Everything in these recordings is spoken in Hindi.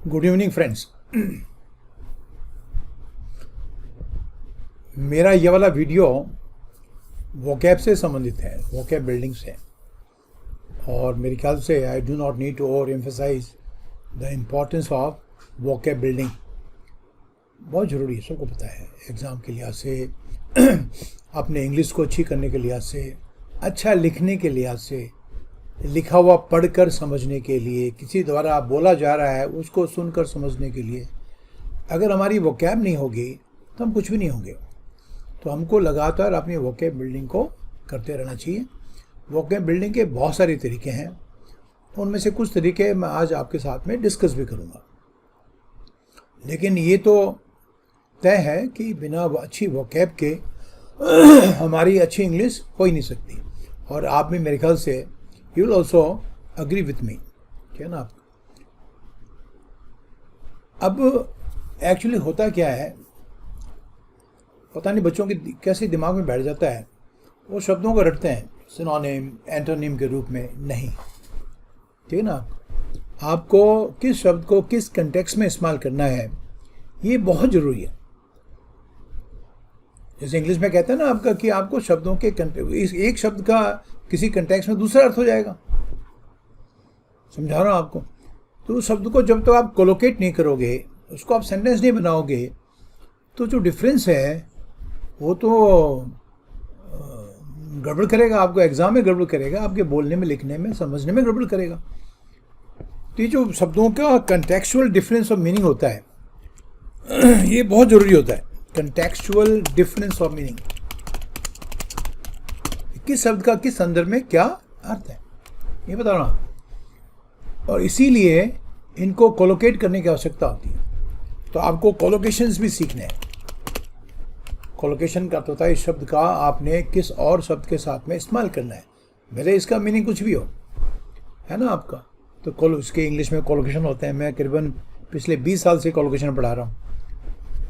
Good evening friends. मेरा ये वाला वीडियो वोकैब से संबंधित है, वोकैब बिल्डिंग से। और मेरे ख्याल से I do not need to overemphasise the importance of vocab building. बहुत ज़रूरी है, सबको पता है। एग्ज़ाम के लिहाज से, अपने इंग्लिश को अच्छी करने के लिहाज से, अच्छा लिखने के लिहाज से, लिखा हुआ पढ़कर समझने के लिए, किसी द्वारा बोला जा रहा है उसको सुनकर समझने के लिए, अगर हमारी वोकैब नहीं होगी तो हम कुछ भी नहीं होंगे। तो हमको लगातार अपनी वोकैब बिल्डिंग को करते रहना चाहिए। वोकैब बिल्डिंग के बहुत सारे तरीके हैं, उनमें से कुछ तरीके मैं आज आपके साथ में डिस्कस भी करूँगा। लेकिन ये तो तय है कि बिना अच्छी वोकैब के हमारी अच्छी इंग्लिश हो ही नहीं सकती। और आप भी मेरे ख्याल से you will also agree with me, ठीक है ना। आप अब एक्चुअली होता क्या है, पता नहीं बच्चों के कैसे दिमाग में बैठ जाता है, वो शब्दों को रटते हैं सिनोनिम एंटोनिम के रूप में। नहीं, ठीक है ना। आपको किस शब्द को किस कंटेक्स्ट में इस्तेमाल करना है, ये बहुत ज़रूरी है। जैसे इंग्लिश में कहते हैं ना आपका कि आपको शब्दों के इस एक शब्द का किसी कंटेक्स्ट में दूसरा अर्थ हो जाएगा। समझा रहा हूँ आपको। तो उस शब्द को जब तक आप कोलोकेट नहीं करोगे, उसको आप सेंटेंस नहीं बनाओगे, तो जो डिफरेंस है वो तो गड़बड़ करेगा, आपको एग्जाम में गड़बड़ करेगा, आपके बोलने में, लिखने में, समझने में गड़बड़ करेगा। तो ये जो शब्दों का कंटेक्चुअल डिफरेंस ऑफ मीनिंग होता है, ये बहुत ज़रूरी होता है। कंटेक्चुअल डिफरेंस ऑफ मीनिंग, किस शब्द का किस संदर्भ में क्या अर्थ है, ये बता रहा हूँ। और इसीलिए इनको कोलोकेट करने की आवश्यकता होती है। तो आपको कोलोकेशंस भी सीखने हैं। कोलोकेशन का अर्थ होता है इस शब्द का आपने किस और शब्द के साथ में इस्तेमाल करना है, भले इसका मीनिंग कुछ भी हो, है ना आपका। तो इसके इंग्लिश में कोलोकेशन होते हैं। मैं करीबन पिछले 20 साल से कोलोकेशन पढ़ा रहा हूँ।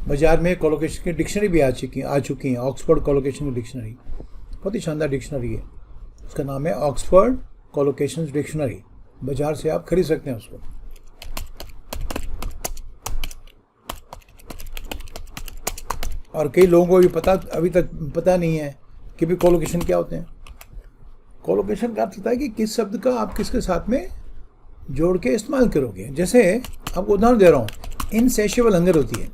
बाजार में कोलोकेशन की डिक्शनरी भी आ चुकी हैं। ऑक्सफोर्ड कोलोकेशन की डिक्शनरी बहुत ही शानदार डिक्शनरी है, उसका नाम है ऑक्सफोर्ड कोलोकेशन डिक्शनरी। बाजार से आप खरीद सकते हैं उसको। और कई लोगों को भी अभी तक पता नहीं है कि भी कोलोकेशन क्या होते हैं। कोलोकेशन का अर्थ होता है कि किस शब्द का आप किसके साथ में जोड़ के इस्तेमाल करोगे। जैसे आपको उदाहरण दे रहा हूँ, इनसेशिएबल हंगर होती है।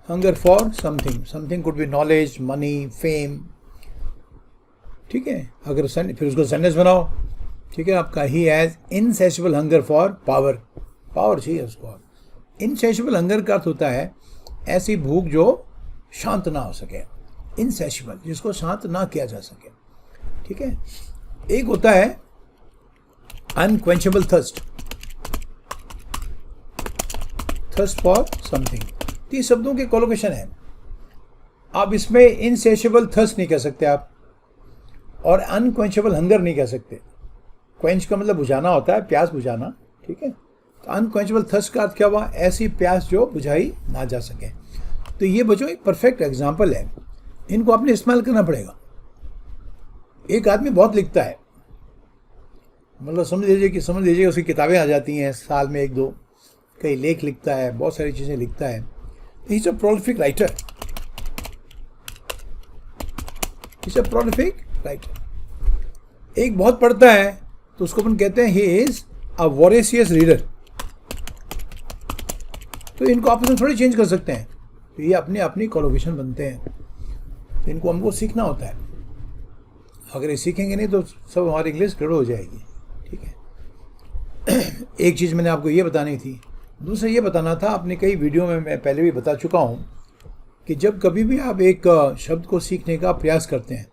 Hunger for something, something could be knowledge, money, fame, ठीक है। अगर फिर उसको सेंटेंस बनाओ, ठीक है आपका। He has insatiable hunger for power, power चाहिए उसको। इनसेशिएबल हंगर का अर्थ होता है ऐसी भूख जो शांत ना हो सके। इनसेशिएबल, जिसको शांत ना किया जा सके, ठीक है। एक होता है अनक्वेंचेबल थर्स्ट, थर्स्ट फॉर समथिंग। 30 शब्दों के कोलोकेशन है। आप इसमें इनसेशिएबल थर्स्ट नहीं कह सकते आप, और अनक्वेंचेबल हंगर नहीं कह सकते। क्वेंच का मतलब बुझाना होता है, प्यास बुझाना, ठीक है। तो अनक्वेंचेबल थर्स्ट का अर्थ क्या हुआ, ऐसी प्यास जो बुझाई ना जा सके। तो ये बच्चों एक परफेक्ट एग्जाम्पल है। इनको आपने इस्तेमाल करना पड़ेगा। एक आदमी बहुत लिखता है, मतलब समझ लीजिए उसकी किताबें आ जाती हैं साल में 1-2, कई लेख लिखता है, बहुत सारी चीज़ें लिखता है। He is a prolific writer, एक बहुत पढ़ता है तो उसको अपन कहते हैं ही इज अ वोरेशियस रीडर। तो इनको आपस में थोड़ी चेंज कर सकते हैं। तो ये अपने अपनी कोलोकेशन बनते हैं। तो इनको हमको सीखना होता है। अगर ये सीखेंगे नहीं तो सब हमारी इंग्लिश गड़बड़ हो जाएगी, ठीक है। एक चीज़ मैंने आपको ये बतानी थी। दूसरा ये बताना था, अपने कई वीडियो में मैं पहले भी बता चुका हूँ कि जब कभी भी आप एक शब्द को सीखने का प्रयास करते हैं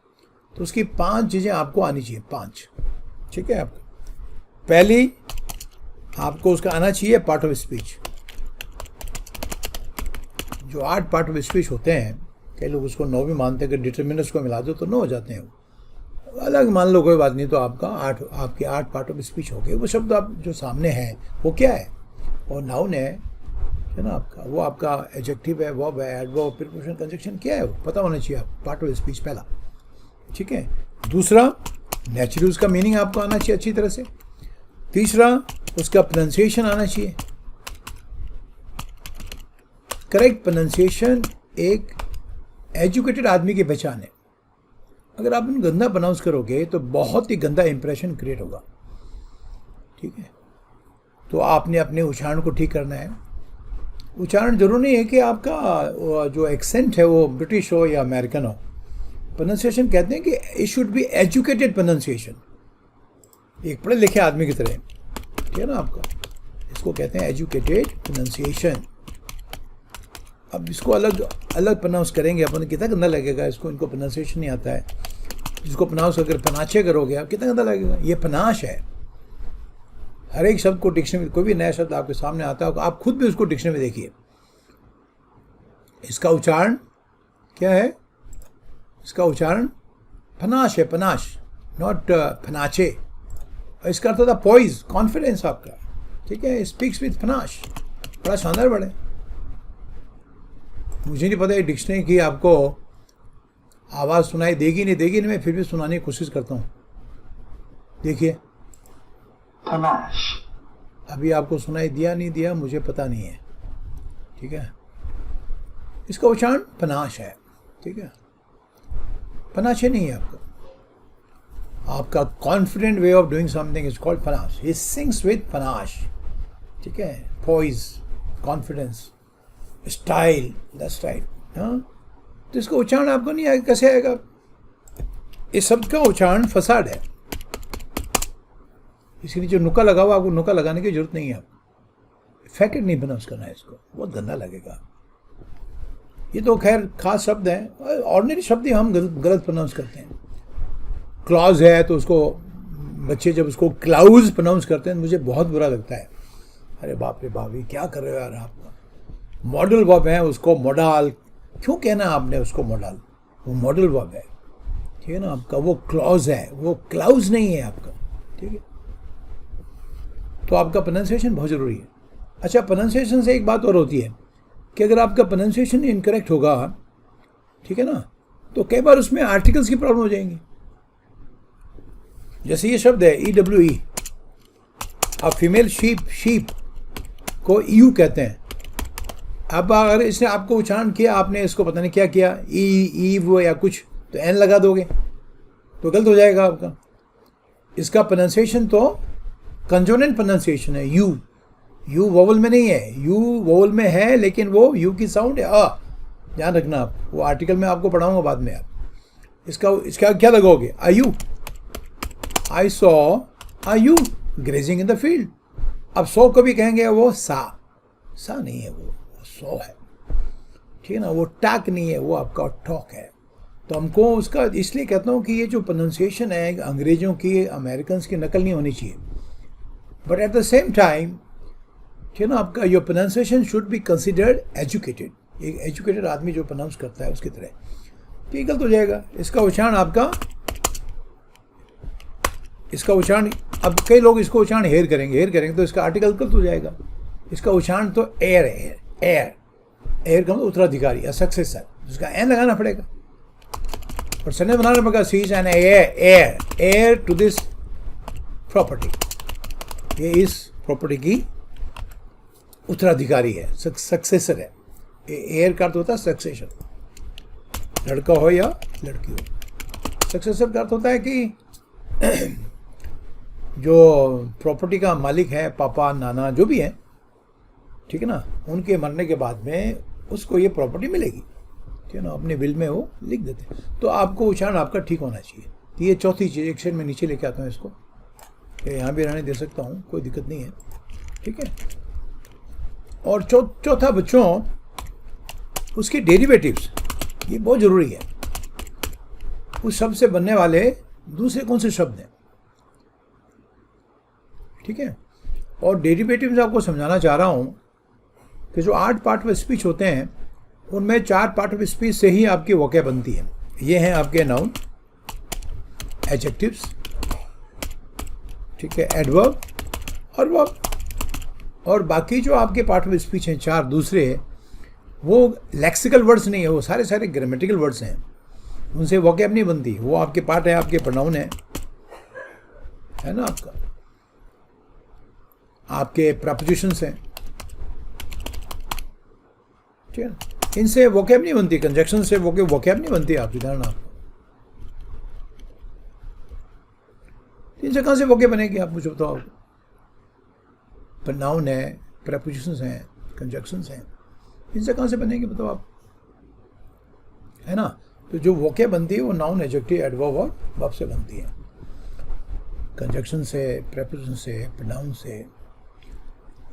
तो उसकी 5 चीज़ें आपको आनी चाहिए, 5, ठीक है। आपको पहली, आपको उसका आना चाहिए पार्ट ऑफ स्पीच। जो 8 पार्ट ऑफ स्पीच होते हैं, कई लोग उसको 9 भी मानते हैं कि डिटर्मिनर्स को मिला दो तो 9 हो जाते हैं। वो अलग मान लो, कोई बात नहीं। तो आपके 8 पार्ट ऑफ स्पीच हो गए। वो शब्द आप जो सामने है वो क्या है, और नाउन है ना आपका, वो आपका एडजेक्टिव है, वर्ब है, एडवर्ब, प्रीपोजिशन, कंजंक्शन क्या है, वो पता होना चाहिए आप। पार्ट ऑफ स्पीच पहला, ठीक है। दूसरा, नेचुरल, उसका मीनिंग आपको आना चाहिए अच्छी तरह से। तीसरा, उसका प्रोनाउंसिएशन आना चाहिए। करेक्ट प्रोनाउंसिएशन एक एजुकेटेड आदमी की पहचान है। अगर आप गंदा प्रोनाउंस करोगे तो बहुत ही गंदा इंप्रेशन क्रिएट होगा, ठीक है। तो आपने अपने उच्चारण को ठीक करना है। उच्चारण जरूरी नहीं है कि आपका जो एक्सेंट है वो ब्रिटिश हो या अमेरिकन हो। प्रोनाउंसिएशन कहते हैं कि it should be educated pronunciation, एक पढ़े लिखे आदमी की तरह, ठीक है ना आपका। इसको कहते हैं एजुकेटेड प्रोनाउंसिएशन। अब इसको अलग अलग प्रोनाउंस करेंगे अपन, कितना गंदा लगेगा इसको। इनको प्रोनाउंसिएशन नहीं आता है, जिसको प्रोनाउंस अगर पनाचे करोगे आप, कितना गंदा लगेगा। ये पनाश है। हर एक शब्द को डिक्शनरी, कोई भी नया शब्द आपके सामने आता है, आप खुद भी उसको डिक्शनरी में देखिए। इसका उच्चारण क्या है? इसका उच्चारण पनाश है, पनाश, नॉट पनाचे। इसका अर्थ होता है पॉइज, कॉन्फिडेंस आपका, ठीक है। स्पीक्स विथ पनाश, बड़ा शानदार वर्ड है। मुझे नहीं पता है डिक्शनरी की आपको आवाज़ सुनाई देगी नहीं देगी, नहीं, मैं फिर भी सुनाने की कोशिश करता हूँ। देखिए, पनाश। अभी आपको सुनाई दिया नहीं दिया मुझे पता नहीं है, ठीक है। इसका उच्चारण पनाश है, ठीक है। पनाशे नहीं है आपका। आपका confident way of doing something is called panache. He sings with panache, ठीक है। Poise, confidence, style, that's right. हाँ, तो इसका उच्चारण आपको नहीं आएगा, कैसे आएगा? इस शब्द का उच्चारण फसाड है। इसके नीचे नुक्का लगा हुआ, आपको नुक्का लगाने की जरूरत नहीं है। आप फैकेट नहीं प्रोनाउंस करना है इसको, बहुत गंदा लगेगा। ये तो खैर खास शब्द हैं, ऑर्डिनरी शब्द ही हम गलत प्रोनाउंस करते हैं। क्लॉज है तो उसको बच्चे जब उसको क्लाउज प्रोनाउंस करते हैं मुझे बहुत बुरा लगता है। अरे बाप रे बाप, ये क्या कर रहे हो यार आप। मॉडल वर्ब है, उसको मोडाल क्यों कहना आपने उसको मोडाल? वो मॉडल वर्ब है, ठीक है ना आपका। वो क्लॉज है, वो क्लाउज नहीं है आपका, ठीक है। तो आपका प्रोनाउंसिएशन बहुत ज़रूरी है। अच्छा, प्रोनाउंसिएशन से एक बात और होती है कि अगर आपका प्रोनाउंसिएशन इनकरेक्ट होगा, ठीक है ना, तो कई बार उसमें आर्टिकल्स की प्रॉब्लम हो जाएंगी। जैसे ये शब्द है EWE, अब फीमेल शीप को यू कहते हैं। अब अगर इसने आपको उच्चारण किया, आपने इसको पता नहीं क्या किया, ई वो या कुछ, तो एन लगा दोगे तो गलत हो जाएगा आपका। इसका प्रोनाउंसिएशन तो कंसोनेंट प्रोनाउंसिएशन है। यू वोवल में नहीं है, यू वोवल में है लेकिन वो यू की साउंड है अ। ध्यान रखना आप, वो आर्टिकल में आपको पढ़ाऊंगा बाद में। आप इसका क्या लगाओगे? आयु, I saw a ewe grazing in the field. अब सो को भी कहेंगे वो सा नहीं है, वो सो है, ठीक है ना। वो टैक नहीं है, वो आपका टॉक है। तो हमको उसका इसलिए कहता हूँ कि ये जो प्रोनाउंसिएशन है अंग्रेजों की, अमेरिकन की नकल नहीं होनी चाहिए, but at the same time, ठीक है ना, आपका your pronunciation should be considered educated. एक एजुकेटेड आदमी जो प्रोनाउंस करता है उसकी तरह, तो ये गलत हो जाएगा। इसका उच्चारण आपका, इसका उच्चारण, अब कई लोग इसको उच्चारण हेयर करेंगे तो इसका आर्टिकल गलत हो जाएगा। इसका उच्चारण तो एयर है, एयर का मतलब उत्तराधिकारी या सक्सेसर, जिसका एन लगाना पड़ेगा और सने बनाना पड़ेगा। She is an heir to this property, ये इस प्रॉपर्टी की उत्तराधिकारी है, सक्सेसर है। एयर का अर्थ होता है सक्सेशन, लड़का हो या लड़की हो। सक्सेसर का अर्थ होता है कि जो प्रॉपर्टी का मालिक है, पापा नाना जो भी है, ठीक है ना, उनके मरने के बाद में उसको ये प्रॉपर्टी मिलेगी, ठीक है ना। अपने विल में वो लिख देते हैं। तो आपको उच्चारण आपका ठीक होना चाहिए। तो ये चौथी चीज़, एक शेर में नीचे लेके आता हूँ इसको, यहाँ भी रहने दे सकता हूँ, कोई दिक्कत नहीं है, ठीक है। और चौथा बच्चों, उसके डेरिवेटिव्स, ये बहुत ज़रूरी है। उस शब्द से बनने वाले दूसरे कौन से शब्द हैं, ठीक है। और डेरिवेटिव्स आपको समझाना चाह रहा हूँ कि जो 8 पार्ट ऑफ स्पीच होते हैं उनमें 4 पार्ट ऑफ स्पीच से ही आपकी वोकैब बनती है। ये हैं आपके नाउन, एडजेक्टिव्स, ठीक है, एडवर्ब और वर्ब। और बाकी जो आपके पार्ट ऑफ स्पीच हैं 4 दूसरे, वो लेक्सिकल वर्ड्स नहीं है, वो सारे ग्रामेटिकल वर्ड्स हैं, उनसे वोकैब नहीं बनती। वो आपके पार्ट है, आपके प्रोनाउन है ना आपका। आपके प्रपोजिशंस हैं, ठीक है ना, इनसे वोकैब नहीं बनती, कंजक्शन से वोकैब नहीं बनती आपकी धारणा। इनसे कहाँ से वोकैब बनेगी आप मुझे बताओ। पर नाउन है, प्रपोजिशंस हैं, कंजक्शंस हैं, इनसे कहाँ से बनेगी बताओ आप, है ना। तो जो वोकैब बनती है वो नाउन, एडजेक्टिव, एडवर्ब और वर्ब से बनती है, कंजक्शन से, प्रपोजिशन से, प्रोनाउन से,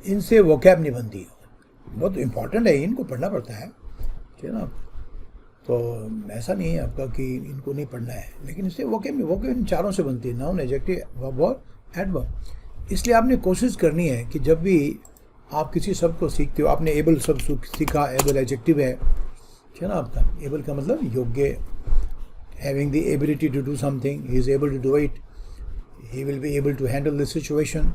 इनसे वोकैब नहीं बनती। बहुत इंपॉर्टेंट है, इनको पढ़ना पड़ता है, ठीक है ना। तो ऐसा नहीं है आपका कि इनको नहीं पढ़ना है, लेकिन इससे वोकैब इन चारों से बनती है, नाउन, एडजेक्टिव, वर्ब और एडवर्ब। इसलिए आपने कोशिश करनी है कि जब भी आप किसी शब्द को सीखते हो, आपने एबल शब्द सीखा, एबल एडजेक्टिव है, ठीक है ना आपका। एबल का मतलब योग्य, having the ability to do something, he is able to do it, he will be able to handle this situation.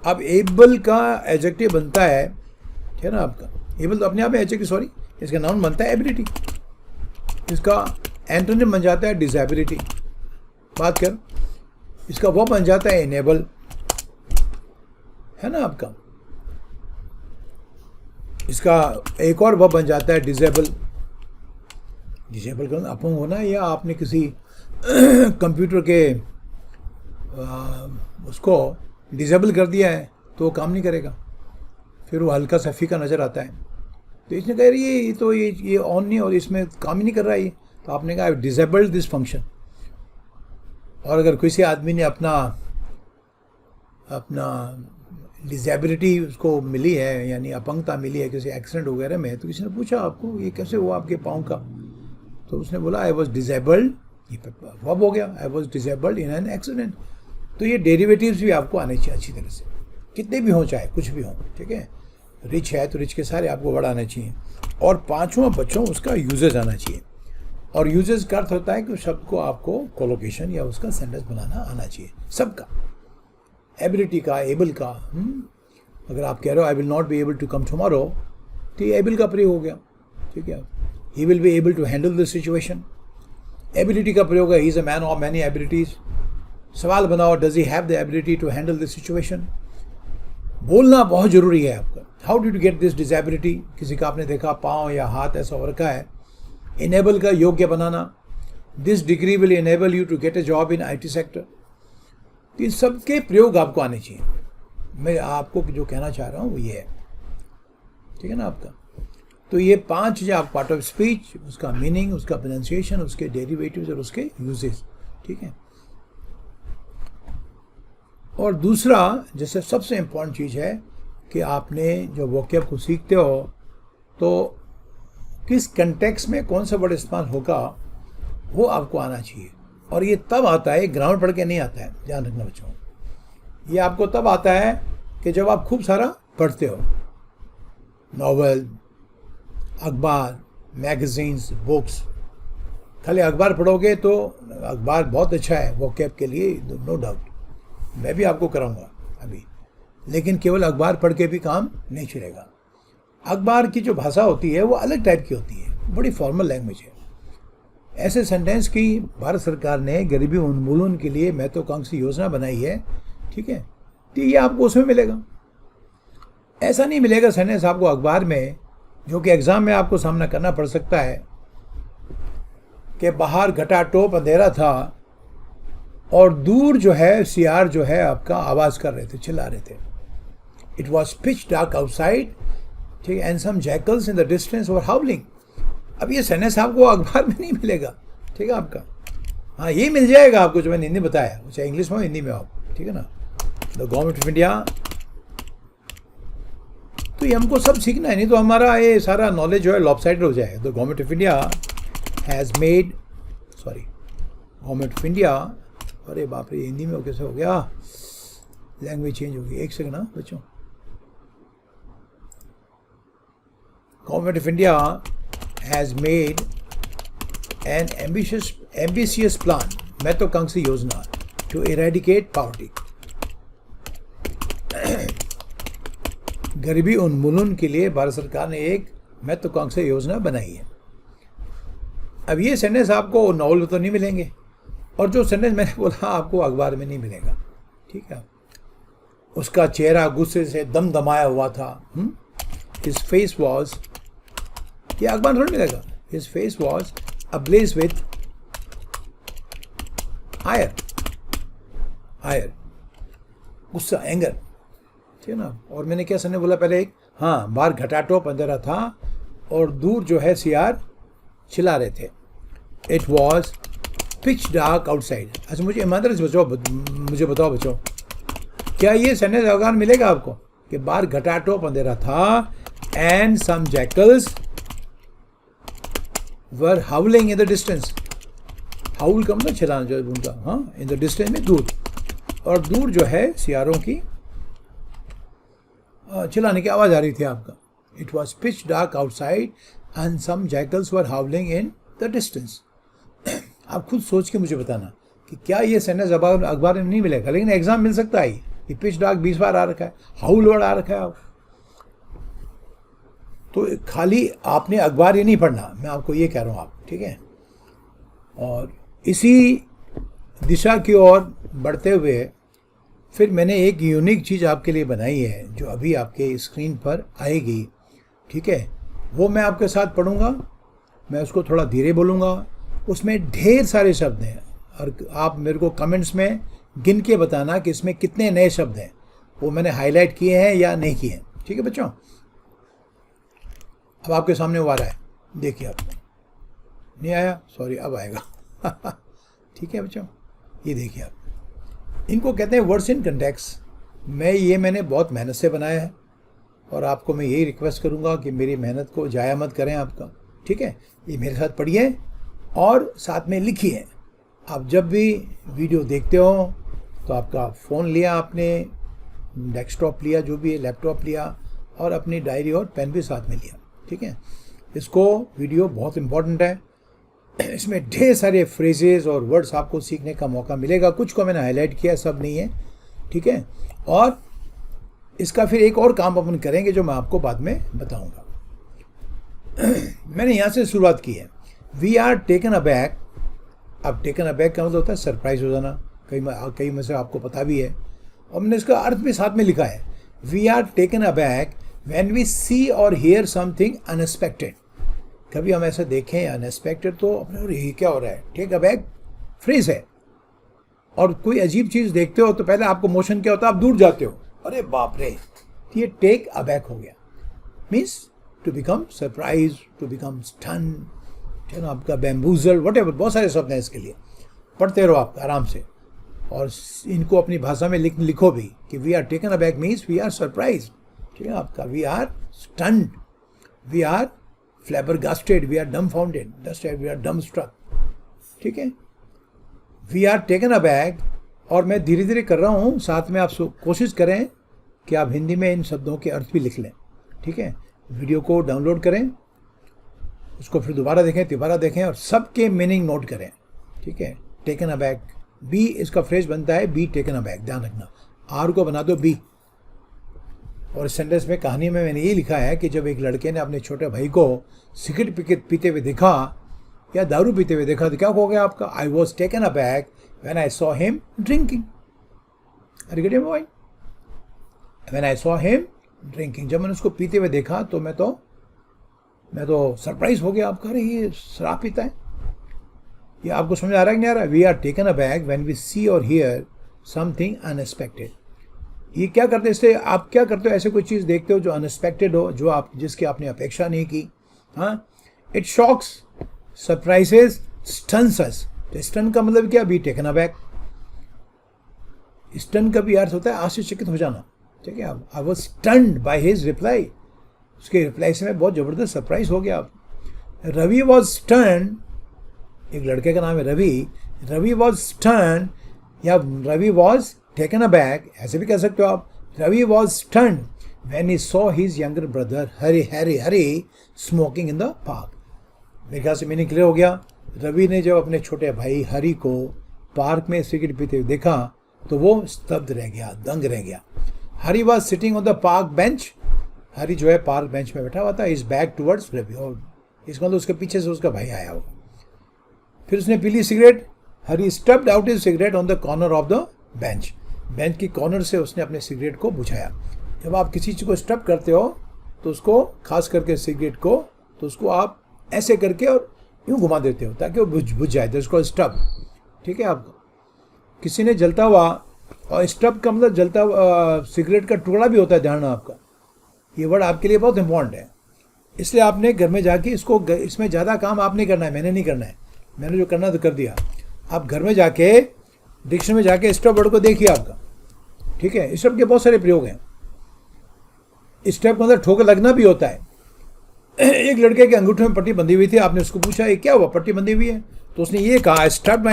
अब एबल का एडजेक्टिव बनता है, ठीक है ना आपका। एबल तो अपने आप में एडजेक्टिव, सॉरी, इसका नाउन बनता है एबिलिटी, इसका एंटोनिम बन जाता है डिसेबिलिटी, बात कर, इसका वो बन जाता है इनेबल, है ना आपका। इसका एक और वो बन जाता है डिसेबल। डिसेबल का अपंग होना, या आपने किसी कंप्यूटर के उसको डिसेबल कर दिया है तो वो काम नहीं करेगा, फिर वो हल्का सा फीका नज़र आता है। तो इसने कहा ये तो ये ऑन नहीं, और इसमें काम ही नहीं कर रहा है ये, तो आपने कहा डिसेबल्ड दिस फंक्शन। और अगर किसी आदमी ने अपना डिसेबिलिटी उसको मिली है, यानी अपंगता मिली है किसी एक्सीडेंट वगैरह में, तो किसी ने पूछा आपको ये कैसे हुआ आपके पाँव का, तो उसने बोला आई वॉज डिसेबल्ड, वब हो गया, I was disabled in an accident. तो ये डेरिवेटिव्स भी आपको आने चाहिए अच्छी तरह से, कितने भी हों, चाहे कुछ भी हों, ठीक है। रिच है तो रिच के सारे आपको वर्ड आने चाहिए, और पांचों बच्चों उसका यूजेज आना चाहिए। और यूजेज का अर्थ होता है कि शब्द को आपको कोलोकेशन या उसका सेंटेंस बनाना आना चाहिए, सबका, एबिलिटी का, एबल का। अगर आप कह रहे हो I will not be able to come tomorrow, तो ये एबल का प्रयोग हो गया, ठीक है। He will be able to handle this situation, ability का प्रयोग है, he is a man of many abilities. सवाल बनाओ, does he have the ability to handle this situation. बोलना बहुत ज़रूरी है आपका। How did you get this disability, किसी का आपने देखा पाँव या हाथ ऐसा हो रखा है, इनेबल का योग्य बनाना, this degree will enable you to get a job in IT sector. इन सब के प्रयोग आपको आने चाहिए। मैं आपको जो कहना चाह रहा हूँ वो ये है, ठीक है ना आपका। तो ये 5 चीज़ें आप पार्ट ऑफ स्पीच, उसका मीनिंग, उसका प्रोनाउंसिएशन, उसके डेरिवेटिव्स और उसके यूजेस, ठीक है। और दूसरा, जैसे सबसे इम्पॉर्टेंट चीज़ है कि आपने जो वोकैब को सीखते हो तो किस कंटेक्स्ट में कौन सा वर्ड इस्तेमाल होगा वो आपको आना चाहिए। और ये तब आता है, ग्रामर पढ़ के नहीं आता है, ध्यान रखना बच्चों। ये आपको तब आता है कि जब आप खूब सारा पढ़ते हो, नॉवल, अखबार, मैगजीन्स, बुक्स। खाली अखबार पढ़ोगे तो अखबार बहुत अच्छा है वोकैब के लिए, नो डाउट, मैं भी आपको कराऊंगा अभी, लेकिन केवल अखबार पढ़ के भी काम नहीं चलेगा। अखबार की जो भाषा होती है वो अलग टाइप की होती है, बड़ी फॉर्मल लैंग्वेज है। ऐसे सेंटेंस की भारत सरकार ने गरीबी उन्मूलन के लिए महत्वाकांक्षी योजना बनाई है, ठीक है, तो ये आपको उसमें मिलेगा। ऐसा नहीं मिलेगा सेंटेंस आपको अखबार में, जो कि एग्जाम में आपको सामना करना पड़ सकता है, कि बाहर घटाटोप अंधेरा था और दूर जो है सियार जो है आपका आवाज़ कर रहे थे, चिल्ला रहे थे। It was pitch dark outside, ठीक है, and some jackals in the distance were howling. अब ये सेंटेंस आपको अखबार में नहीं मिलेगा, ठीक है आपका। हाँ, ये मिल जाएगा आपको जो मैंने हिंदी बताया, चाहे इंग्लिश में हो हिंदी में हो, ठीक है ना। द गवर्नमेंट ऑफ इंडिया, तो ये हमको सब सीखना है, नहीं तो हमारा ये सारा नॉलेज जो है लॉपसाइडेड हो जाएगा। The government of India has made, government of India, अरे बाप रे, हिंदी में कैसे हो गया, लैंग्वेज चेंज होगी, एक सेकंड ना बच्चों। Government of India has made an ambitious plan, महत्वाकांक्षी योजना, टू इरेडिकेट पॉवर्टी, गरीबी उन्मूलन के लिए भारत सरकार ने एक महत्वाकांक्षी योजना बनाई है। अब ये सेंटेंस आपको नॉवल में तो नहीं मिलेंगे, और जो सेंटेंस मैंने बोला आपको अखबार में नहीं मिलेगा, ठीक है। उसका चेहरा गुस्से से दमदमाया हुआ था. His face was, ये अखबार थोड़ी मिलेगा. His face was ablaze with ire, गुस्सा, एंगर, ठीक है ना. और मैंने क्या सर बोला पहले, एक हाँ, बाहर घटाटोप अंधेरा था और दूर जो है सियार चिल्ला रहे थे. It was pitch dark outside. अच्छा, मुझे ईमानदारी से मुझे बताओ बच्चों, क्या ये सेंटेंस अवगान मिलेगा आपको कि बाहर घटाटोप अंधेरा था and some jackals were howling in the distance. Howl का मतलब चिल्लाना जो उनका, हाँ, इन द डिस्टेंस में दूर, और दूर जो है सियारों की चिल्लाने की आवाज़ आ रही थी आपका. It was pitch dark outside and some jackals were howling in the distance. आप खुद सोच के मुझे बताना कि क्या ये सेंटेंस अखबार में नहीं मिलेगा, लेकिन एग्जाम मिल सकता है. ये पिच डार्क 20 बार आ रखा है, हाउल वर्ड आ रखा है. आप तो खाली आपने अखबार ही नहीं पढ़ना, मैं आपको ये कह रहा हूँ आप, ठीक है. और इसी दिशा की ओर बढ़ते हुए फिर मैंने एक यूनिक चीज़ आपके लिए बनाई है जो अभी आपके स्क्रीन पर आएगी, ठीक है. वो मैं आपके साथ पढ़ूंगा, मैं उसको थोड़ा धीरे बोलूँगा. उसमें ढेर सारे शब्द हैं और आप मेरे को कमेंट्स में गिन के बताना कि इसमें कितने नए शब्द हैं, वो मैंने हाईलाइट किए हैं या नहीं किए हैं, ठीक है बच्चों. अब आपके सामने वो आ रहा है, देखिए. आप नहीं आया, सॉरी, अब आएगा. ठीक है बच्चों, ये देखिए आप, इनको कहते हैं वर्ड्स इन कंटेक्स्ट. मैंने बहुत मेहनत से बनाया है और आपको मैं यही रिक्वेस्ट करूंगा कि मेरी मेहनत को जाया मत करें आपका, ठीक है. ये मेरे साथ पढ़िए और साथ में लिखिए. आप जब भी वीडियो देखते हो तो आपका फ़ोन लिया आपने, डेस्कटॉप लिया, जो भी है, लैपटॉप लिया, और अपनी डायरी और पेन भी साथ में लिया, ठीक है. इसको वीडियो बहुत इम्पोर्टेंट है. इसमें ढेर सारे फ्रेजेस और वर्ड्स आपको सीखने का मौका मिलेगा. कुछ को मैंने हाईलाइट किया, सब नहीं है, ठीक है. और इसका फिर एक और काम अपन करेंगे जो मैं आपको बाद में बताऊंगा. मैंने यहाँ से शुरुआत की है. We are taken aback. अब टेकन अबैक का मतलब होता है सरप्राइज हो जाना. कई में से आपको पता भी है, और मैंने इसका अर्थ भी साथ में लिखा है. We are taken aback when we see or hear something unexpected. कभी हम ऐसा देखें अनएक्सपेक्टेड तो अपने ये क्या हो रहा है. टेक अबैक फ्रेज है, और कोई अजीब चीज़ देखते हो तो पहले आपको मोशन क्या होता है, आप दूर जाते हो, अरे बाप रे. ये टेक अबैक हो गया. Means to become surprise, to become stun, है ना, आपका बैम्बूजल, वट एवर, बहुत सारे शब्द हैं इसके लिए. पढ़ते रहो आप आराम से, और इनको अपनी भाषा में लिखो भी कि we are taken aback means we are surprise, ठीक है आपका. We are stunned, we are flabbergasted, we are dumbfounded, we are dumbstruck, ठीक है. We are taken aback. और मैं धीरे धीरे कर रहा हूँ, साथ में आप कोशिश करें कि आप हिंदी में इन शब्दों के अर्थ भी लिख लें, ठीक है. वीडियो को डाउनलोड करें, उसको फिर दोबारा देखें और सबके मीनिंग नोट करें, ठीक है. टेकन अबैक, बी इसका फ्रेज बनता है, बी टेकन अबैक, ध्यान रखना. आर को बना दो बी. और सेंटेंस में, कहानी में मैंने ये लिखा है कि जब एक लड़के ने अपने छोटे भाई को सिगरेट पीते हुए देखा या दारू पीते हुए देखा तो क्या हो गया आपका. I was taken aback when I saw him drinking. Are you getting my point? When I saw him drinking, जब मैंने उसको पीते हुए देखा तो मैं तो सरप्राइज हो गया आपका. अरे ये शराब पीता है. ये आपको समझ आ रहा है कि नहीं आ रहा है? We are taken aback when we see or hear something unexpected. ये क्या करते हैं, इससे आप क्या करते हो, ऐसे कोई चीज़ देखते हो जो अनएक्सपेक्टेड हो, जो जिसकी आपने अपेक्षा नहीं की. हाँ, इट शॉक्स, सरप्राइजेस, स्टन्स अस. तो स्टन का मतलब क्या, बी टेकन अबैक. स्टन का भी अर्थ होता है आश्चर्यचकित हो जाना, ठीक है. I was stunned by his reply. उसके रिप्लाई से मैं बहुत ज़बरदस्त सरप्राइज हो गया. रवि वॉज स्टन्ड, एक लड़के का नाम है रवि. रवि वॉज स्टन्ड या रवि वॉज टेकन अबैक, ऐसे भी कह सकते हो आप. Ravi was stunned when he saw his younger brother Hari smoking in the park. मेरे ख्याल से मीनिंग क्लियर हो गया. रवि ने जब अपने छोटे भाई हरी को पार्क में सिगरेट पीते हुए देखा तो वो स्तब्ध रह गया, दंग रह गया. Hari was sitting on the park bench. Hari जो है पार्क बेंच में बैठा हुआ था. इज बैक टुवर्ड्स रवि, और इसका मतलब उसके पीछे से उसका भाई आया होगा. फिर उसने पी ली cigarette. Hari stubbed out his cigarette on the corner of the bench. Bench की कॉर्नर से उसने अपने सिगरेट को बुझाया। जब आप किसी चीज़ को स्टब करते हो तो उसको, खास करके सिगरेट को, तो उसको आप ऐसे करके और यूँ घुमा देते हो ताकि वो बुझ जाए, तो उसको स्टब। ठीक है, आपको किसी ने जलता हुआ, और स्टब का मतलब जलता हुआ सिगरेट का टुकड़ा भी होता है, ध्यान आपका, ये वर्ड आपके लिए बहुत इंपॉर्टेंट है। इसलिए आपने घर में जाके इसको, इसमें ज़्यादा काम आपने करना है, मैंने नहीं करना है, मैंने जो करना तो कर दिया। आप घर में जाके डिक्शनरी में जाके स्टब वर्ड को देखिए आपका। ठीक है, स्टब के बहुत सारे प्रयोग हैं। स्टब का मतलब ठोकर लगना भी होता है। एक लड़के के अंगूठे में पट्टी बंधी हुई थी, आपने उसको पूछा ये क्या हुआ, पट्टी बंधी हुई है, तो उसने ये कहा I stub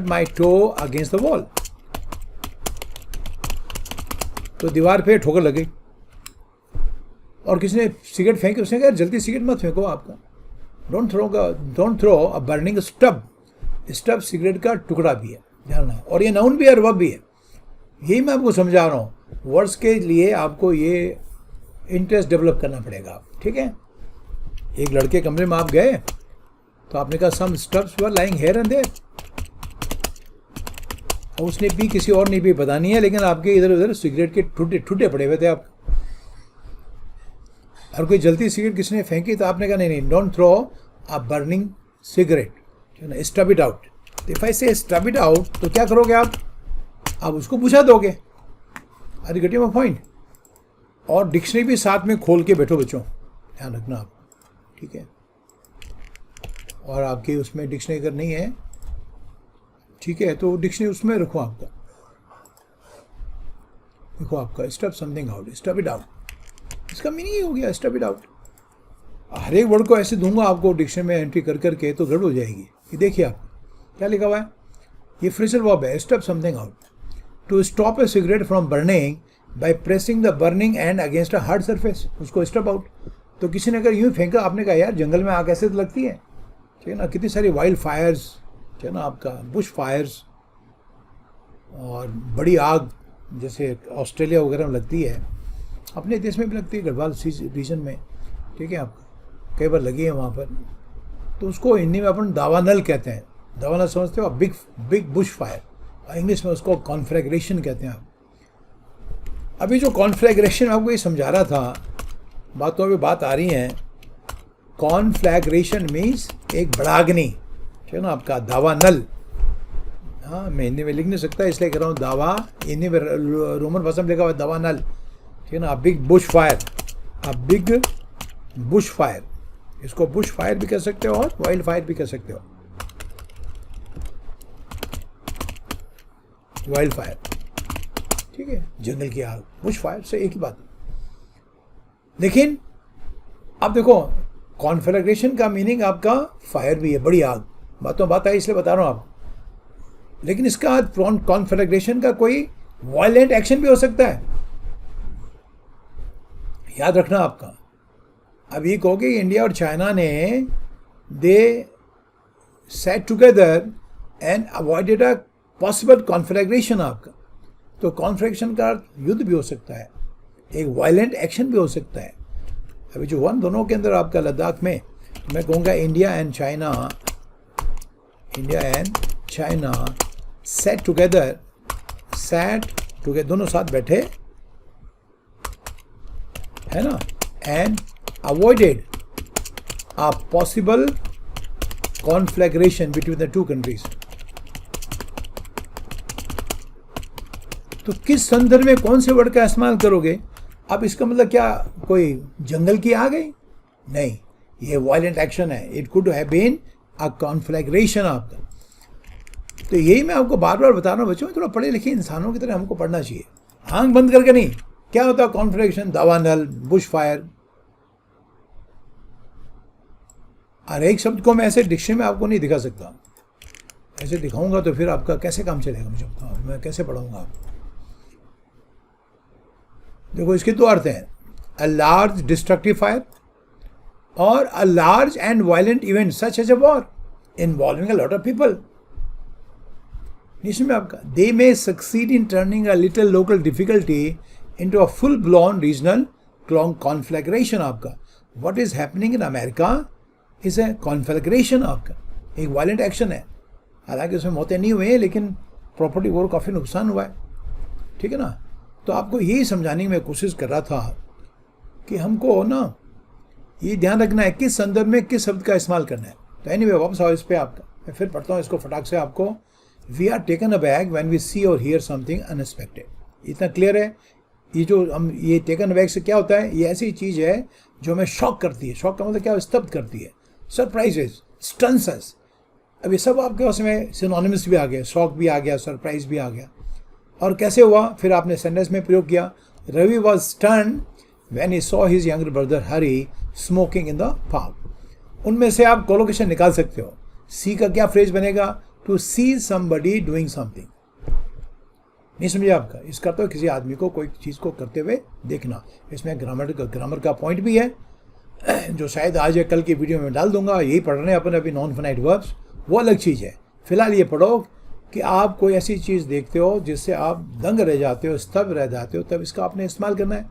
my toe against the wall, तो दीवार पे ठोकर लग गई। और किसी ने सिगरेट फेंकी, उसने कहा जल्दी सिगरेट मत फेंको आपका, don't throw a burning stub. Stub cigarette का टुकड़ा भी है, ध्यान रखना। और ये नाउन भी है और वर्ब भी है, यही मैं आपको समझा रहा हूँ। वर्ड्स के लिए आपको ये इंटरेस्ट डेवलप करना पड़ेगा। ठीक है, एक लड़के कमरे में आप गए तो आपने कहा some stubs were lying here and there, और उसने पी, किसी और ने भी पता नहीं है, लेकिन आपके इधर उधर सिगरेट के ठुटे पड़े हुए थे आप। और कोई जलती सिगरेट किसी ने फेंकी तो आपने कहा नहीं, don't throw a burning cigarette, stub it out. If I say stub it out, तो क्या करोगे आप उसको बुझा दोगे। Are you getting my point? और डिक्शनरी भी साथ में खोल के बैठो बच्चों, ध्यान रखना आप। ठीक है, और आपकी उसमें डिक्शनरी अगर नहीं है, ठीक है, तो डिक्शनरी उसमें रखो आपका, देखो आपका stub something out, stub it out, इसका मीनिंग ही हो गया स्टब इट आउट। हर एक वर्ड को ऐसे दूंगा आपको डिक्शनरी में एंट्री कर करके, तो गड़बड़ हो जाएगी। ये देखिए आप क्या लिखा हुआ है, ये फ्रेजल वर्ब है, stub something out, to stop a cigarette from burning by pressing the burning end against a hard surface, उसको स्टब आउट। तो किसी ने अगर यूँ फेंका, आपने कहा यार जंगल में आग ऐसे तो लगती है, ठीक है ना, कितनी सारी वाइल्ड फायर्स, ठीक है ना, आपका बुश फायर्स, और बड़ी आग जैसे ऑस्ट्रेलिया वगैरह में लगती है, अपने देश में भी लगती है, गढ़वाल रीजन में, ठीक है, आपका कई बार लगी है वहाँ पर। तो उसको हिंदी में अपन दावानल कहते हैं। दावानल समझते हो, बिग बुश फायर, इंग्लिश में उसको कॉन्फ्लैग्रेशन कहते हैं आप। अभी जो कॉन्फ्लैग्रेशन आपको ये समझा रहा था, बातों पे बात आ रही है। कॉन्फ्लैग्रेशन मीन्स एक बड़ाग्नि, ठीक है ना, आपका दावानल। हाँ, मैं हिंदी में लिख नहीं सकता इसलिए कह रहा हूँ दावा, हिंदी में रोमन भाषा में लिखा हुआ दावानल, ठीक है ना, big Bush fire, big Bush fire, इसको बुश फायर भी कह सकते हो और वाइल्ड फायर भी कह सकते हो, वाइल्ड फायर, ठीक है, जंगल की आग, बुश फायर से एक ही बात। लेकिन अब देखो, कॉन्फ्लैग्रेशन का मीनिंग आपका फायर भी है, बड़ी आग, बातों बात आई इसलिए बता रहा हूं आपको। लेकिन इसका कॉन्फ्लैग्रेशन का कोई वायलेंट एक्शन भी हो सकता है, याद रखना आपका। अब ये कहो कि इंडिया और चाइना ने they sat together and avoided a possible conflagration आपका, तो कॉन्फ्लैग्रेशन का युद्ध भी हो सकता है, एक वायलेंट एक्शन भी हो सकता है। अभी जो वन दोनों के अंदर आपका लद्दाख में, मैं कहूँगा India and China sat together, दोनों साथ बैठे, है ना, and avoided a possible conflagration between the two countries. तो किस संदर्भ में कौन से वर्ड का इस्तेमाल करोगे? अब इसका मतलब क्या कोई जंगल की आग है? नहीं, ये वायलेंट एक्शन है। It could have been a conflagration आपका। तो यही मैं आपको बार बार बता रहा हूँ बच्चों, थोड़ा पढ़े लिखे इंसानों की तरह हमको पढ़ना चाहिए, आंख बंद करके नहीं। क्या होता है कॉन्फ्लैग्रेशन? दावानल, बुश फायर। और एक शब्द को मैं ऐसे डिक्शनरी में आपको नहीं दिखा सकता, ऐसे दिखाऊंगा तो फिर आपका कैसे काम चलेगा, मुझे बताओ, मैं कैसे पढ़ाऊंगा आपको। देखो, इसके दो अर्थ हैं, अ लार्ज डिस्ट्रक्टिव फायर और a large and violent event such as a war involving a lot of people. इसमें आपका they may succeed in turning a little local difficulty into a full blown regional conflagration आपका। What is happening in America is a conflagration आपका, एक वायलेंट एक्शन है। हालांकि उसमें मौतें नहीं हुई हैं, लेकिन प्रॉपर्टी को काफ़ी नुकसान हुआ है, ठीक है ना। तो आपको यही समझाने की मैं कोशिश कर रहा था कि हमको ना ये ध्यान रखना है किस संदर्भ में किस शब्द का इस्तेमाल करना है। तो एनीवे वापस आओ इस पर, आपका मैं फिर पढ़ता हूँ इसको फटाक से आपको। We are taken aback when we see or hear something unexpected. इतना क्लियर है। ये जो हम ये टेकन अबैक से क्या होता है, ये ऐसी चीज़ है जो हमें शॉक करती है। शॉक का मतलब क्या, स्तब्ध करती है, सरप्राइजेस, स्टन्स अस। अब ये सब आपके पास में सिनोनिमस भी आ गया, शॉक भी आ गया, सरप्राइज भी आ गया। और कैसे हुआ, फिर आपने सेंटेंस में प्रयोग किया, Ravi was stunned when he saw his younger brother Hari smoking in the park. उनमें से आप कोलोकेशन निकाल सकते हो। सी का क्या फ्रेज बनेगा, to see somebody doing something. नहीं समझे आपका, इसका तो किसी आदमी को कोई चीज़ को करते हुए देखना। इसमें ग्रामर का पॉइंट भी है जो शायद आज या कल की वीडियो में डाल दूंगा। यही पढ़ रहे हैं अपन अभी, नॉन फाइनाइट वर्ब्स, वो अलग चीज़ है। फिलहाल ये पढ़ो कि आप कोई ऐसी चीज़ देखते हो जिससे आप दंग रह जाते हो, स्तब्ध रह जाते हो, तब इसका आपने इस्तेमाल करना है।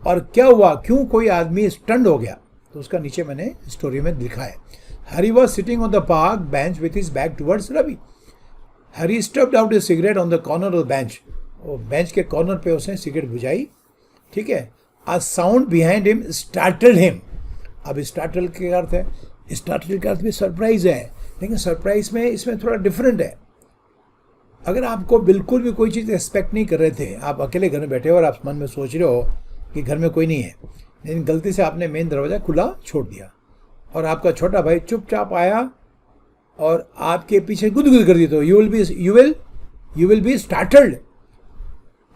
और क्या हुआ, क्यों कोई आदमी स्टन्ड हो गया, तो उसका नीचे मैंने स्टोरी में लिखा है। Hari was sitting on the park bench with his back towards Ravi. Hari stubbed out a cigarette on the corner of the bench. वो बेंच के कॉर्नर पे उसने सिगरेट बुझाई, ठीक है। A sound behind him startled him. अब स्टार्टल के अर्थ है, स्टार्टल का अर्थ भी सरप्राइज है, लेकिन सरप्राइज में इसमें थोड़ा डिफरेंट है। अगर आपको बिल्कुल भी कोई चीज़ एक्सपेक्ट नहीं कर रहे थे, आप अकेले घर में बैठे हो और आप मन में सोच रहे हो कि घर में कोई नहीं है, लेकिन गलती से आपने मेन दरवाज़ा खुला छोड़ दिया और आपका छोटा भाई चुपचाप आया और आपके पीछे गुदगुद कर दी, तो यू विल बी स्टार्टल्ड।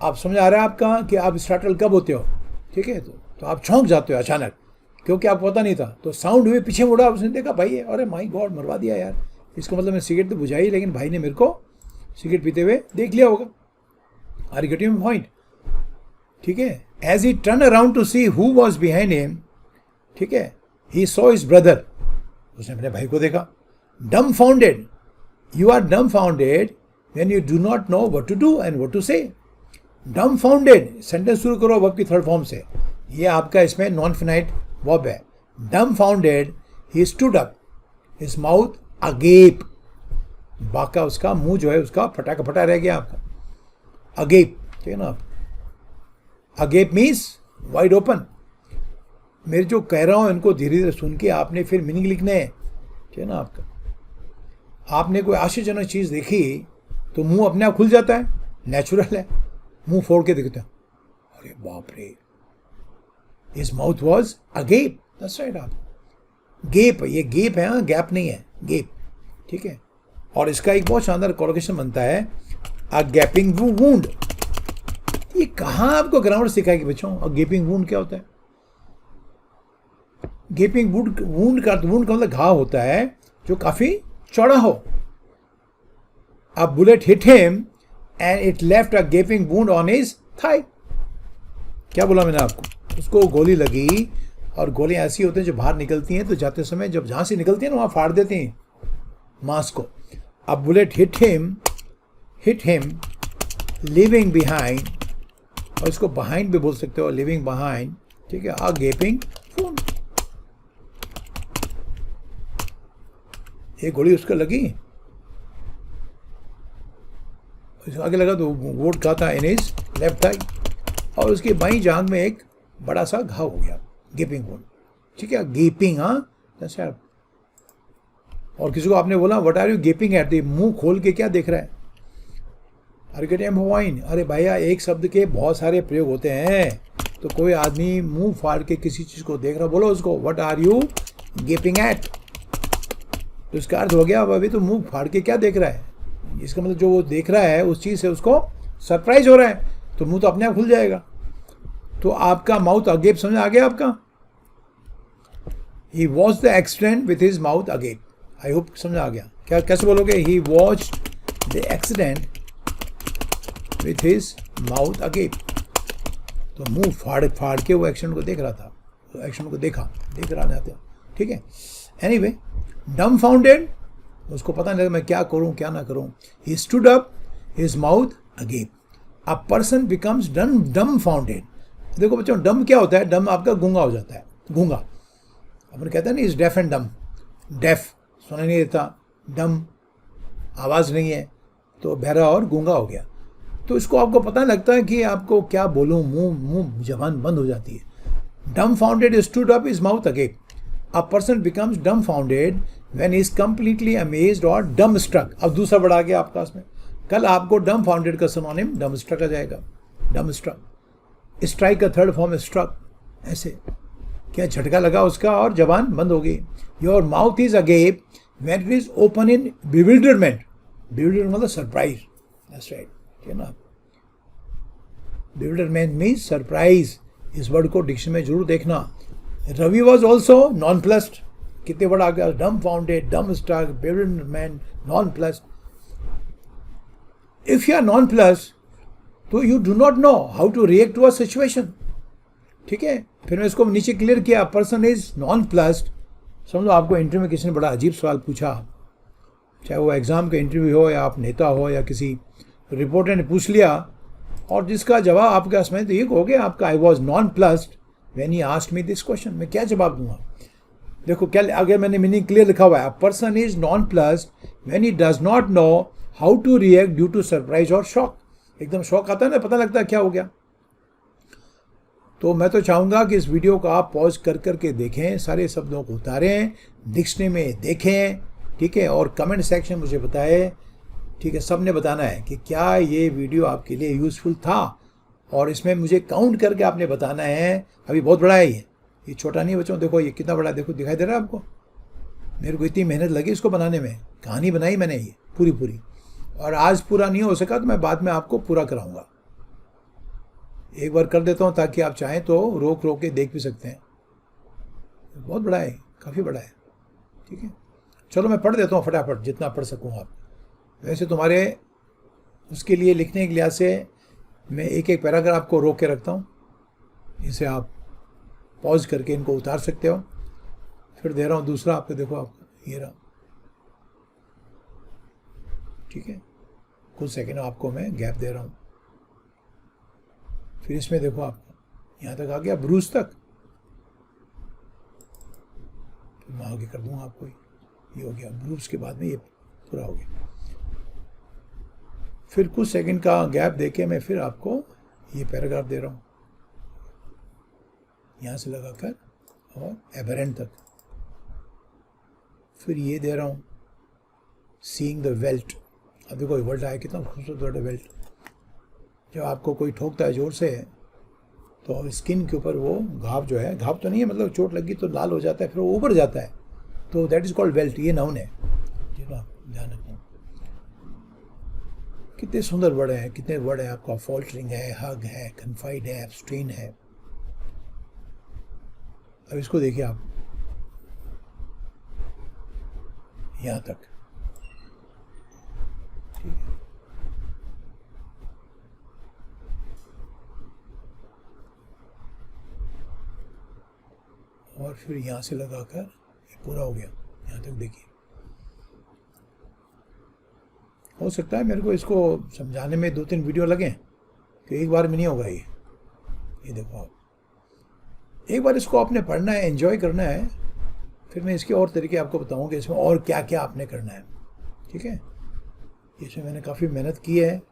आप समझ आ रहा है आपका कि आप स्टार्टल कब होते हो, ठीक है। तो आप चौंक जाते हो अचानक, क्योंकि आपको पता नहीं था। तो साउंड हुए, पीछे मुड़ा, उसने देखा भाई है, अरे माय गॉड, मरवा दिया यार। इसका मतलब मैं सिगरेट तो बुझाई, लेकिन भाई ने मेरे को सिगरेट पीते हुए देख लिया होगा। Are you getting my point, ठीक है। As he turn around to see who was behind him, ठीक है, ही सॉ हिज ब्रदर। उसने अपने भाई को देखा। Dumbfounded, you are dumbfounded when you do not know what to do and what to say. Dumbfounded, sentence शुरू करो वर्ब की थर्ड फॉर्म से। ये आपका इसमें नॉन फिनाइट वर्ब है। Dumbfounded, he stood up, his mouth agape. बाका, उसका मुंह जो है उसका फटा का फटा रह गया आपका। अगेप, ठीक है ना। अगेप मीन्स वाइड ओपन। मेरे जो कह रहा हूँ इनको धीरे धीरे सुन के आपने फिर मीनिंग लिखने हैं, ठीक है ना। आपका आपने कोई आश्चर्यजनक चीज़ देखी तो मुंह अपने आप खुल जाता है, नेचुरल है। मुंह फोड़ के देखते हैं, अरे बाप रे, his mouth was agape. That's right. आप गेप, ये गेप है, हाँ, गैप नहीं है, गेप, ठीक है। और इसका एक बहुत शानदार कोलोकेशन बनता है, अ गैपिंग वूंड। ये कहाँ आपको ग्रामर सिखाएगी बच्चों, अ गैपिंग वूंड क्या होता है। गैपिंग वूंड का मतलब घाव होता है जो काफी चौड़ा हो। A bullet hit him and it left a gaping wound on his thigh. क्या बोला मैंने आपको, उसको गोली लगी, और गोलियां ऐसी होती हैं जो बाहर निकलती हैं, तो जाते समय जब जहां से निकलती है ना वहां फाड़ देती हैं मांस को। अ bullet hit him living behind, और इसको बिहाइंड भी बोल सकते हो, लिविंग बिहाइंड, ठीक है। अ गैपिंग वूंड, ये गोली उसको लगी, आगे लगा तो वोट का था इन हिज लेफ्ट थाई, और उसकी बाईं जांघ में एक बड़ा सा घाव हो गया, गेपिंग वुंड, ठीक है। गेपिंग, हाँ, और किसी को आपने बोला what are you gaping at, मुंह खोल के क्या देख रहा है। अरे भैया, एक शब्द के बहुत सारे प्रयोग होते हैं, तो कोई आदमी मुंह फाड़ के किसी चीज को देख रहा, बोलो उसको what are you gaping at. तो इसका अर्थ हो गया अभी तो मुंह फाड़ के क्या देख रहा है। इसका मतलब जो वो देख रहा है उस चीज से उसको सरप्राइज हो रहा है, तो मुंह तो अपने आप खुल जाएगा। तो आपका माउथ अगेप समझ आ गया आपका। He watch the accident with his mouth agape. I hope समझ आ गया। क्या कैसे बोलोगे, he watch the accident with his mouth agape. तो मुंह फाड़ के वो एक्सीडेंट को देख रहा था, तो एक्सीडेंट को देख रहा था, ठीक है। एनीवे, डम्बफाउंडेड, उसको पता नहीं लगा मैं क्या करूं क्या ना करूं। He stood up, his mouth agape. A person becomes dumbfounded. देखो बच्चों, डम क्या होता है, डम आपका गूंगा हो जाता है, गूंगा। अपन कहते हैं ना इज डेफ एंड डम, डेफ सुनाई नहीं देता, डम आवाज़ नहीं है, तो बहरा और गूंगा हो गया। तो इसको आपको पता लगता है कि आपको क्या बोलूँ, मुंह जबान बंद हो जाती है। Dumbfounded stood up, his mouth agape. A person becomes dumbfounded when he is completely amazed और डम स्ट्रक। अब दूसरा वर्ड आ गया आपके पास में। कल आपको डम्बफाउंडेड का सिनोनिम डम स्ट्रक आ जाएगा, डम स्ट्रक। स्ट्राइक का थर्ड फॉर्म है स्ट्रक। ऐसे क्या झटका लगा उसका और जबान बंद हो गई। Your mouth is agape when it is open in bewilderment. Bewilderment मतलब सरप्राइज, दैट्स राइट, ठीक है ना। Bewilderment means surprise. इस वर्ड को डिक्शनरी में जरूर देखना। Ravi was also nonplussed. कितने वर्ड आ गया, dumbfounded, dumbstruck, bewilderment, nonplussed. If you are nonplussed तो you do not know how to react to a situation, ठीक है। फिर मैं इसको नीचे क्लियर किया, पर्सन इज नॉन प्लस्ड। समझो आपको इंटरव्यू में किसी ने बड़ा अजीब सवाल पूछा, चाहे वो एग्जाम का इंटरव्यू हो या आप नेता हो या किसी रिपोर्टर ने पूछ लिया, और जिसका जवाब आपके पास में तो ये कहोगे आपका, I was non plussed when he asked me this question. मैं क्या जवाब दूंगा? देखो क्या, अगर मैंने मीनिंग क्लियर लिखा हुआ है, person is nonplussed when he does not know how to react due to surprise और शॉक। एकदम शॉक आता है ना, पता लगता है क्या हो गया। तो मैं तो चाहूँगा कि इस वीडियो को आप पॉज कर करके देखें, सारे शब्दों को उतारें, डिक्शनरी में देखें, ठीक है, और कमेंट सेक्शन मुझे बताएं, ठीक है। सब ने बताना है कि क्या ये वीडियो आपके लिए यूज़फुल था, और इसमें मुझे काउंट करके आपने बताना है। अभी बहुत बड़ा है ये छोटा नहीं बच्चों। देखो ये कितना बड़ा है, देखो दिखाई दे रहा है आपको। मेरे को इतनी मेहनत लगी इसको बनाने में, कहानी बनाई मैंने ये पूरी, और आज पूरा नहीं हो सका तो मैं बाद में आपको पूरा कराऊंगा। एक बार कर देता हूँ ताकि आप चाहें तो रोक के देख भी सकते हैं। बहुत बड़ा है, काफ़ी बड़ा है, ठीक है। चलो मैं पढ़ देता हूँ फटाफट, जितना पढ़ सकूँ आप। वैसे तुम्हारे उसके लिए लिखने के लिहाज से मैं एक एक पैराग्राफ को रोक के रखता हूँ, इसे आप पॉज करके इनको उतार सकते हो। फिर दे रहा हूँ दूसरा आपको, देखो आपका ये रहा, ठीक है। कुछ सेकेंड आपको मैं गैप दे रहा हूँ। फिर इसमें देखो आपको यहाँ तक आ गया, ब्रूज तक। फिर मैं आगे कर दूँगा आपको, ये हो गया ब्रूज के बाद में ये पूरा हो गया। फिर कुछ सेकंड का गैप देके मैं फिर आपको ये पैराग्राफ दे रहा हूँ, यहाँ से लगाकर और एबरेंट तक। फिर ये दे रहा हूँ, सीइंग द वेल्ट। अब देखो ये वर्ड आया, कितना खूबसूरत वर्ड है वेल्ट। जब आपको कोई ठोकता है जोर से तो स्किन के ऊपर वो घाव जो है, घाव तो नहीं है मतलब चोट लगी तो लाल हो जाता है, फिर वो उभर जाता है, तो दैट इज कॉल्ड वेल्ट। ये नाउन है, ध्यान रखना। कितने सुंदर वर्ड हैं, कितने वर्ड हैं आपका। फॉल्टरिंग है, हग है, कन्फाइड है, एब्स्ट्रेन है। अब इसको देखिए आप यहाँ तक, ठीक है। और फिर यहाँ से लगाकर ये पूरा हो गया, यहाँ तक देखिए। हो सकता है मेरे को इसको समझाने में 2-3 वीडियो लगें, कि एक बार में नहीं होगा ये देखो आप। एक बार इसको आपने पढ़ना है, एंजॉय करना है, फिर मैं इसके और तरीके आपको बताऊंगा इसमें और क्या क्या आपने करना है, ठीक है। इसमें मैंने काफ़ी मेहनत की है,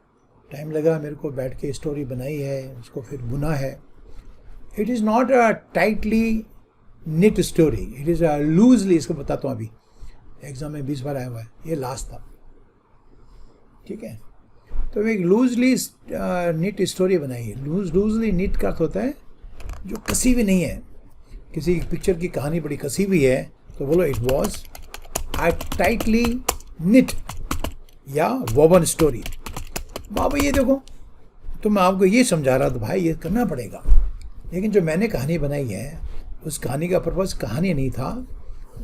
टाइम लगा मेरे को, बैठ के स्टोरी बनाई है, उसको फिर बुना है। It is not a tightly knit story, it is a loosely. इसको बताता हूँ, अभी एग्जाम में 20 बार आया हुआ है, ये लास्ट था, ठीक है। तो एक लूजली निट स्टोरी बनाई है। लूजली निट का अर्थ होता है जो कसी हुई नहीं है। किसी पिक्चर की कहानी बड़ी कसी हुई है तो बोलो it was a tightly knit या वोवन स्टोरी। बाबा ये देखो, तो मैं आपको ये समझा रहा था भाई ये करना पड़ेगा, लेकिन जो मैंने कहानी बनाई है उस कहानी का पर्पज़ कहानी नहीं था,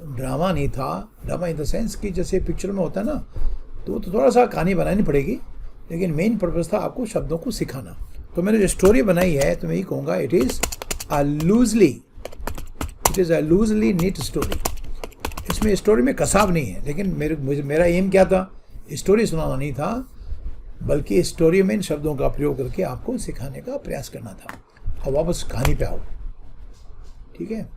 ड्रामा नहीं था। ड्रामा इन द सेंस कि जैसे पिक्चर में होता है ना, तो थोड़ा सा कहानी बनानी पड़ेगी, लेकिन मेन पर्पज़ था आपको शब्दों को सिखाना। तो मैंने जो स्टोरी बनाई है तो मैं ये कहूँगा it is a loosely knit story. इसमें स्टोरी में कसाव नहीं है, लेकिन मेरा एम क्या था, स्टोरी सुनाना नहीं था, बल्कि स्टोरी में इन शब्दों का प्रयोग करके आपको सिखाने का प्रयास करना था। और वापस कहानी पे आओ, ठीक है।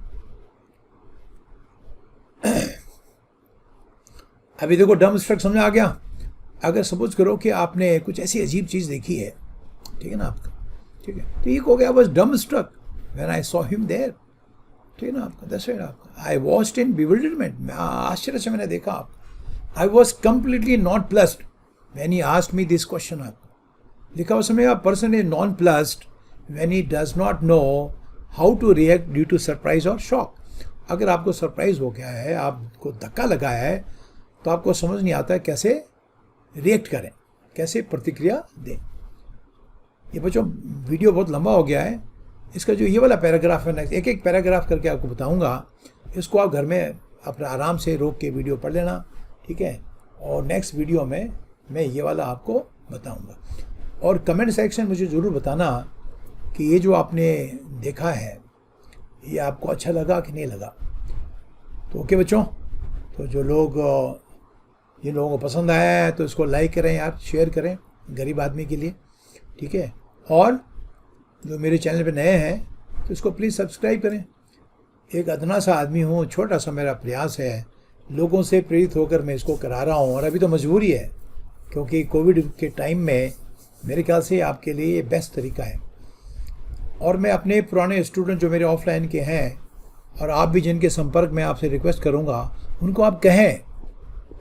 अभी देखो डम स्ट्रक समझ आ गया। अगर सपोज करो कि आपने कुछ ऐसी अजीब चीज़ देखी है, ठीक है ना आपका, ठीक है, तो ये हो गया, was dumbstruck when I saw him there, ठीक है ना आपका, दैट्स राइट आपका, आई वॉच्ड इन बिविल्डरमेंट, आश्चर्य से मैंने देखा आपका, I was completely not plussed when he asked me this question आपका, लिखा हुआ समय person is nonplussed when he does not know how to react due to surprise और शॉक। अगर आपको सरप्राइज हो गया है, आपको धक्का लगा है, तो आपको समझ नहीं आता है कैसे रिएक्ट करें, कैसे प्रतिक्रिया दें। ये बच्चों वीडियो बहुत लंबा हो गया है, इसका जो ये वाला पैराग्राफ है ना, एक एक पैराग्राफ करके आपको बताऊंगा, इसको आप घर में अपना आराम से रोक के वीडियो पढ़ लेना, ठीक है, और नेक्स्ट वीडियो में मैं ये वाला आपको बताऊंगा। और कमेंट सेक्शन मुझे ज़रूर बताना कि ये जो आपने देखा है ये आपको अच्छा लगा कि नहीं लगा। तो ओके बच्चों, तो जो लोग जिन लोगों को पसंद आया है तो इसको लाइक करें यार, शेयर करें गरीब आदमी के लिए, ठीक है, और जो मेरे चैनल पे नए हैं तो इसको प्लीज़ सब्सक्राइब करें। एक अदना सा आदमी हूँ, छोटा सा मेरा प्रयास है, लोगों से प्रेरित होकर मैं इसको करा रहा हूँ, और अभी तो मजबूरी है क्योंकि कोविड के टाइम में मेरे ख्याल से आपके लिए ये बेस्ट तरीका है। और मैं अपने पुराने स्टूडेंट जो मेरे ऑफलाइन के हैं, और आप भी जिनके संपर्क में आपसे रिक्वेस्ट करूँगा, उनको आप कहें,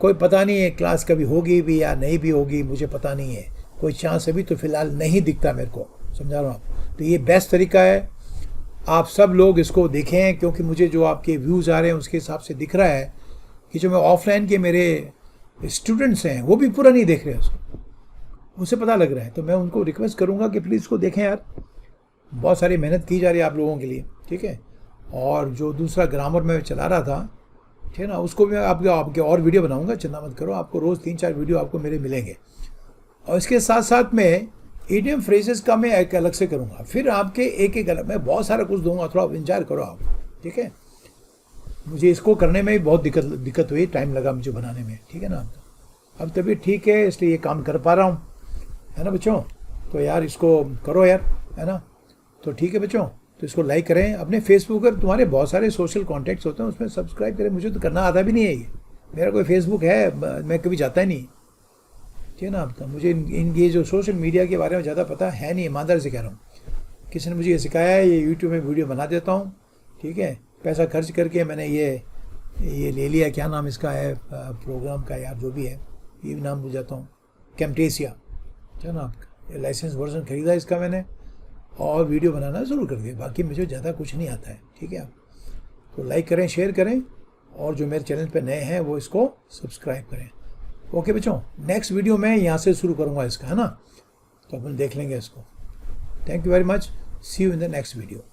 कोई पता नहीं है क्लास कभी होगी भी या नहीं भी होगी, मुझे पता नहीं है, कोई चांस अभी तो फ़िलहाल नहीं दिखता मेरे को, समझा रहा हूँ आप। तो ये बेस्ट तरीका है, आप सब लोग इसको देखें, क्योंकि मुझे जो आपके व्यूज़ आ रहे हैं उसके हिसाब से दिख रहा है कि जो मैं ऑफलाइन के मेरे स्टूडेंट्स हैं वो भी पूरा नहीं देख रहे हैं उसको, मुझे पता लग रहा है। तो मैं उनको रिक्वेस्ट करूँगा कि प्लीज़ इसको देखें यार, बहुत सारी मेहनत की जा रही है आप लोगों के लिए, ठीक है। और जो दूसरा ग्रामर में चला रहा था, ठीक है ना, उसको भी आपके और वीडियो बनाऊंगा, चिंता मत करो, आपको रोज़ 3-4 वीडियो आपको मेरे मिलेंगे। और इसके साथ साथ में इडियम फ्रेजेस का मैं एक अलग से करूँगा, फिर आपके एक एक अलग, मैं बहुत सारा कुछ दूंगा, थोड़ा इंतजार करो आप, ठीक है। मुझे इसको करने में भी बहुत दिक्कत हुई, टाइम लगा मुझे बनाने में, ठीक है ना। अब तबीयत ठीक है इसलिए ये काम कर पा रहा हूँ, है ना बच्चों। तो यार इसको करो यार, है ना। तो ठीक है बच्चों, तो इसको लाइक करें, अपने फेसबुक पर तुम्हारे बहुत सारे सोशल कॉन्टैक्ट्स होते हैं, उसमें सब्सक्राइब करें। मुझे तो करना आता भी नहीं है, ये मेरा कोई फेसबुक है, मैं कभी जाता ही नहीं, ठीक है ना आपका। मुझे इन ये जो सोशल मीडिया के बारे में ज़्यादा पता है नहीं, ईमानदार से कह रहा हूँ। किसी ने मुझे ये सिखाया है, ये यूट्यूब में वीडियो बना देता हूँ, ठीक है, पैसा खर्च करके मैंने ये ले लिया, क्या नाम इसका है प्रोग्राम का यार, जो भी है, ये भी नाम भूल जाता हूँ, कैमटेसिया, ठीक है ना आपका। लाइसेंस वर्जन खरीदा इसका मैंने, और वीडियो बनाना शुरू कर दिया, बाकी मुझे ज़्यादा कुछ नहीं आता है, ठीक है आप। तो लाइक करें, शेयर करें, और जो मेरे चैनल पे नए हैं वो इसको सब्सक्राइब करें। ओके बच्चों, नेक्स्ट वीडियो मैं यहाँ से शुरू करूँगा इसका, है ना, तो अपन देख लेंगे इसको। Thank you very much, see you in the next video.